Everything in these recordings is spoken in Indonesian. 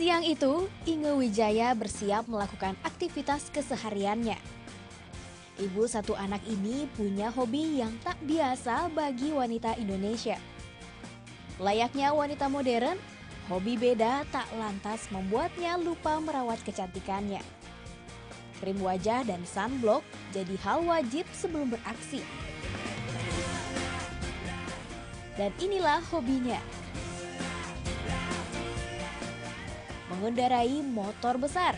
Siang itu, Inge Wijaya bersiap melakukan aktivitas kesehariannya. Ibu satu anak ini punya hobi yang tak biasa bagi wanita Indonesia. Layaknya wanita modern, hobi beda tak lantas membuatnya lupa merawat kecantikannya. Krim wajah dan sunblock jadi hal wajib sebelum beraksi. Dan inilah hobinya. Mengendarai motor besar.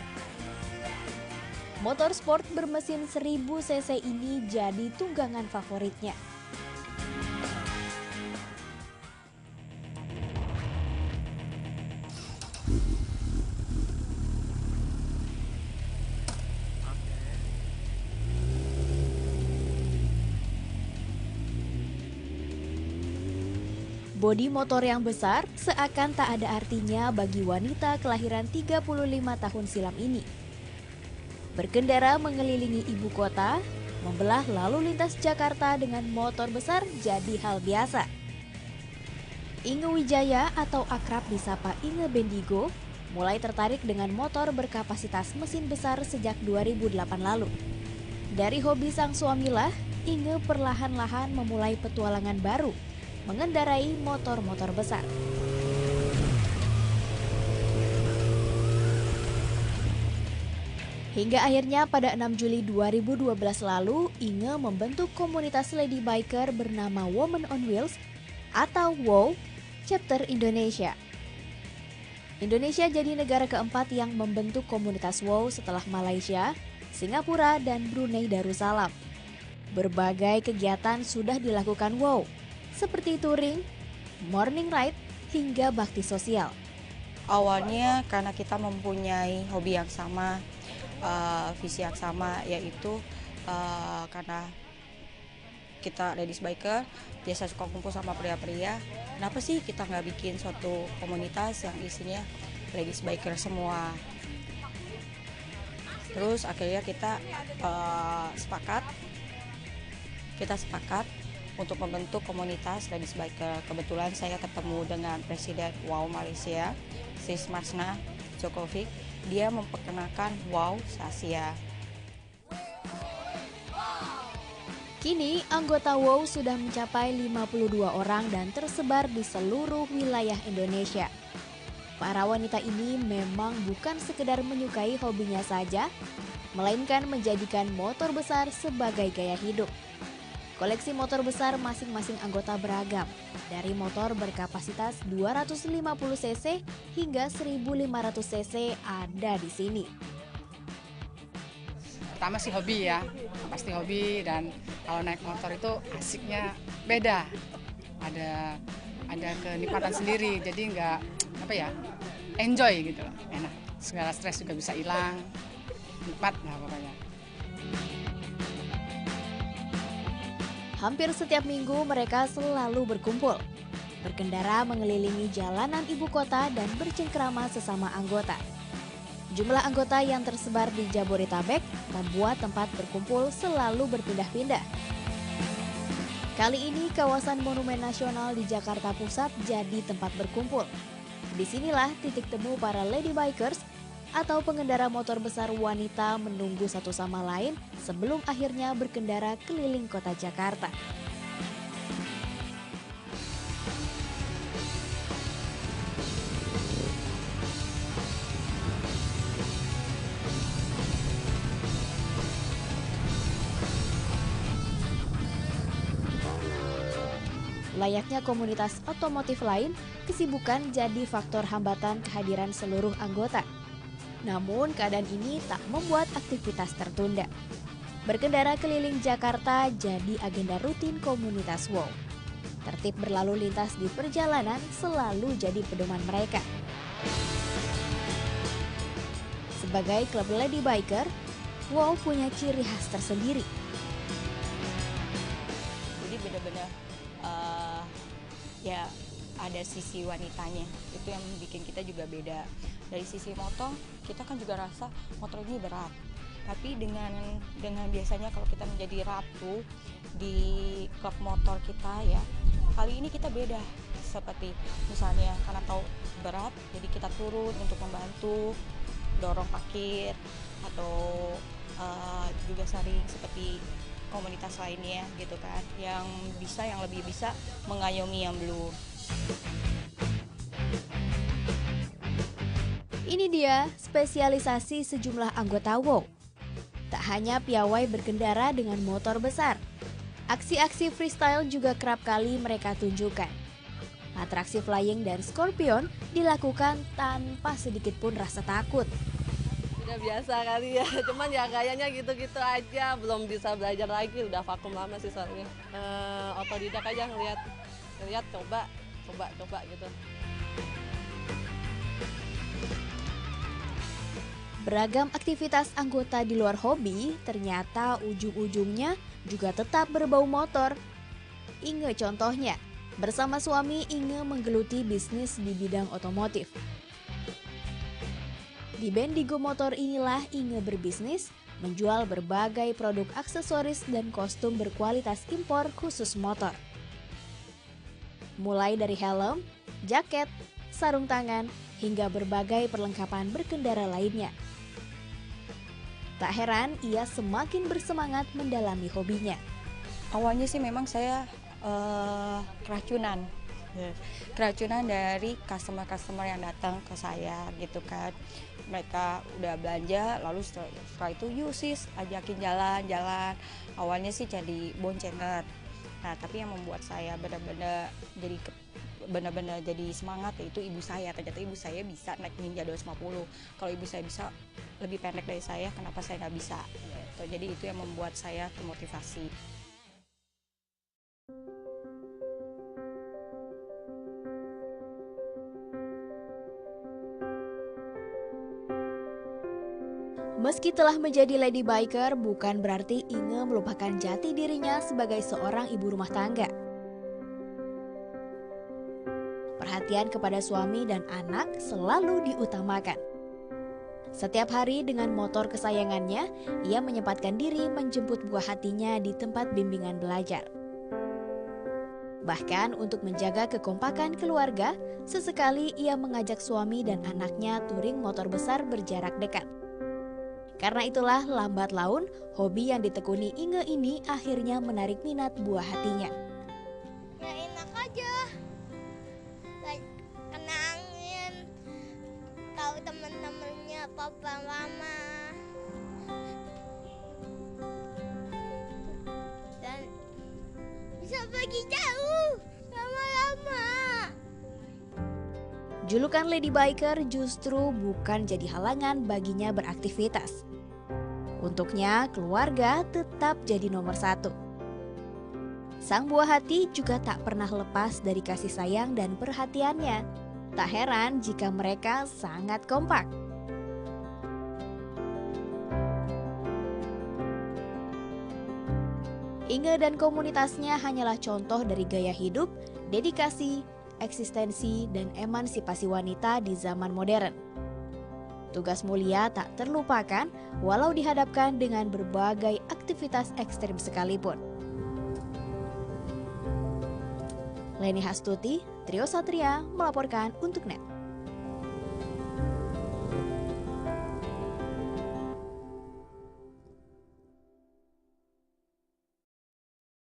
Motor sport bermesin 1000 cc ini jadi tunggangan favoritnya. Bodi motor yang besar seakan tak ada artinya bagi wanita kelahiran 35 tahun silam ini. Berkendara mengelilingi ibu kota, membelah lalu lintas Jakarta dengan motor besar jadi hal biasa. Inge Wijaya atau akrab disapa Inge Bendigo mulai tertarik dengan motor berkapasitas mesin besar sejak 2008 lalu. Dari hobi sang suamilah, Inge perlahan-lahan memulai petualangan baru, mengendarai motor-motor besar. Hingga akhirnya pada 6 Juli 2012 lalu, Inge membentuk komunitas lady biker bernama Women on Wheels atau WOW Chapter Indonesia. Indonesia jadi negara keempat yang membentuk komunitas WOW setelah Malaysia, Singapura, dan Brunei Darussalam. Berbagai kegiatan sudah dilakukan WOW, seperti touring, morning ride, hingga bakti sosial. Awalnya karena kita mempunyai hobi yang sama, visi yang sama, yaitu karena kita ladies biker, biasa suka kumpul sama pria-pria. Kenapa sih kita nggak bikin suatu komunitas yang isinya ladies biker semua? Terus akhirnya kita sepakat untuk membentuk komunitas ladies biker. Kebetulan saya ketemu dengan Presiden WOW Malaysia, Sis Marsna Djokovic. Dia memperkenalkan WOW Asia. Kini anggota WOW sudah mencapai 52 orang dan tersebar di seluruh wilayah Indonesia. Para wanita ini memang bukan sekedar menyukai hobinya saja, melainkan menjadikan motor besar sebagai gaya hidup. Koleksi motor besar masing-masing anggota beragam, dari motor berkapasitas 250 cc hingga 1500 cc ada di sini. Pertama sih hobi ya, pasti hobi, dan kalau naik motor itu asiknya beda. Ada kenikmatan sendiri, jadi nggak enjoy gitu, enak. Segala stres juga bisa hilang, nikmat lah pokoknya. Hampir setiap minggu mereka selalu berkumpul, berkendara mengelilingi jalanan ibu kota dan bercengkrama sesama anggota. Jumlah anggota yang tersebar di Jabodetabek membuat tempat berkumpul selalu berpindah-pindah. Kali ini kawasan Monumen Nasional di Jakarta Pusat jadi tempat berkumpul. Disinilah titik temu para lady bikers atau pengendara motor besar wanita menunggu satu sama lain sebelum akhirnya berkendara keliling kota Jakarta. Layaknya komunitas otomotif lain, kesibukan jadi faktor hambatan kehadiran seluruh anggota. Namun keadaan ini tak membuat aktivitas tertunda. Berkendara keliling Jakarta jadi agenda rutin komunitas WOW. Tertib berlalu lintas di perjalanan selalu jadi pedoman mereka. Sebagai klub lady biker, WOW punya ciri khas tersendiri. Jadi benar-benar ya ada sisi wanitanya, itu yang bikin kita juga beda. Dari sisi motor, kita kan juga rasa motor ini berat, tapi dengan biasanya kalau kita menjadi ratu di klub motor kita ya, kali ini kita beda. seperti misalnya karena tahu berat, jadi kita turun untuk membantu dorong parkir atau juga sering seperti komunitas lainnya gitu kan, yang lebih bisa mengayomi yang belum. Ini dia spesialisasi sejumlah anggota WOW. Tak hanya piawai berkendara dengan motor besar, aksi-aksi freestyle juga kerap kali mereka tunjukkan. Atraksi flying dan scorpion dilakukan tanpa sedikit pun rasa takut. Udah biasa kali ya, cuman ya gayanya gitu-gitu aja, belum bisa belajar lagi, udah vakum lama sih soalnya. Otodidak aja ngeliat coba gitu. Beragam aktivitas anggota di luar hobi ternyata ujung-ujungnya juga tetap berbau motor. Inge contohnya, bersama suami Inge menggeluti bisnis di bidang otomotif. Di Bendigo Motor inilah Inge berbisnis, menjual berbagai produk aksesoris dan kostum berkualitas impor khusus motor. Mulai dari helm, jaket, sarung tangan, hingga berbagai perlengkapan berkendara lainnya. Tak heran ia semakin bersemangat mendalami hobinya. Awalnya sih memang saya keracunan dari customer yang datang ke saya gitu kan. Mereka udah belanja, lalu setelah itu yuk sis ajakin jalan-jalan. Awalnya sih jadi boncener. Nah tapi yang membuat saya benar-benar jadi semangat yaitu ibu saya. Ternyata ibu saya bisa naik Ninja 250. Kalau ibu saya bisa lebih pendek dari saya, kenapa saya nggak bisa? Gitu. Jadi itu yang membuat saya termotivasi. Meski telah menjadi lady biker, bukan berarti Inge melupakan jati dirinya sebagai seorang ibu rumah tangga. Perhatian kepada suami dan anak selalu diutamakan. Setiap hari dengan motor kesayangannya, ia menyempatkan diri menjemput buah hatinya di tempat bimbingan belajar. Bahkan untuk menjaga kekompakan keluarga, sesekali ia mengajak suami dan anaknya touring motor besar berjarak dekat. Karena itulah lambat laun, hobi yang ditekuni Inge ini akhirnya menarik minat buah hatinya. Ya enak aja, kenangin, tahu teman-temannya papa mama, dan bisa pergi jauh lama-lama. Julukan Lady Biker justru bukan jadi halangan baginya beraktivitas. Untuknya, keluarga tetap jadi nomor satu. Sang buah hati juga tak pernah lepas dari kasih sayang dan perhatiannya. Tak heran jika mereka sangat kompak. Inge dan komunitasnya hanyalah contoh dari gaya hidup, dedikasi, eksistensi, dan emansipasi wanita di zaman modern. Tugas mulia tak terlupakan walau dihadapkan dengan berbagai aktivitas ekstrim sekalipun. Leni Hastuti, Trio Satria melaporkan untuk NET.